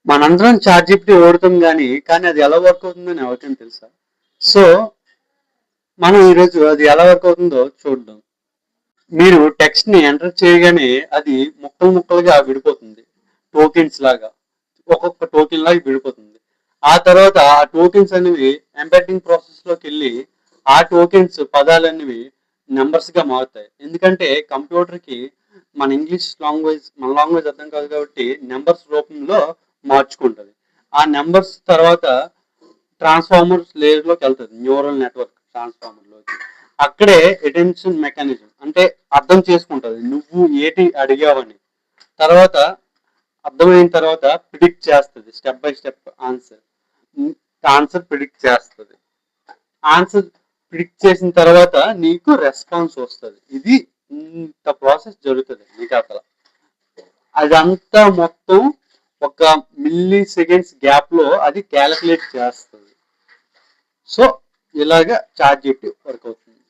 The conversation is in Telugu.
మనందరం చాట్ జీపీటీ వాడుతాం కానీ అది ఎలా వర్క్ అవుతుందని ఎవరికైనా తెలుసా? సో మనం ఈరోజు అది ఎలా వర్క్ అవుతుందో చూద్దాం. మీరు టెక్స్ట్ ని ఎంటర్ చేయగానే అది ముక్కలు ముక్కలుగా విడిపోతుంది, టోకెన్స్ లాగా. ఒక్కొక్క టోకెన్ లాగా విడిపోతుంది. ఆ తర్వాత ఆ టోకెన్స్ అనేవి ఎంబెడ్డింగ్ ప్రాసెస్ లోకి వెళ్ళి ఆ టోకెన్స్ పదాలు అనేవి నెంబర్స్ గా మారుతాయి. ఎందుకంటే కంప్యూటర్ కి మన లాంగ్వేజ్ అర్థం కాదు కాబట్టి నెంబర్స్ రూపంలో మార్చుకుంటది. ఆ నెంబర్స్ తర్వాత ట్రాన్స్ఫార్మర్స్ లేయర్ లోకి వెళ్తుంది, న్యూరల్ నెట్వర్క్ ట్రాన్స్ఫార్మర్ లోకి. అక్కడే అటెన్షన్ మెకానిజం అంటే అర్థం చేసుకుంటది నువ్వు ఏటి అడిగావని. తర్వాత అర్థమైన తర్వాత ప్రిడిక్ట్ చేస్తుంది, step by step answer. Answer predict చేస్తుంది. ఆన్సర్ ప్రిడిక్ట్ చేసిన తర్వాత నీకు రెస్పాన్స్ వస్తుంది. ఇది ఇంత ప్రాసెస్ జరుగుతుంది నీకు అసలు. అదంతా మొత్తం ఒక మిల్లీ సెకండ్స్ గ్యాప్ లో అది క్యాలిక్యులేట్ చేస్తుంది. సో ఇలాగా చాట్ జీపీటీ వర్క్ అవుతుంది.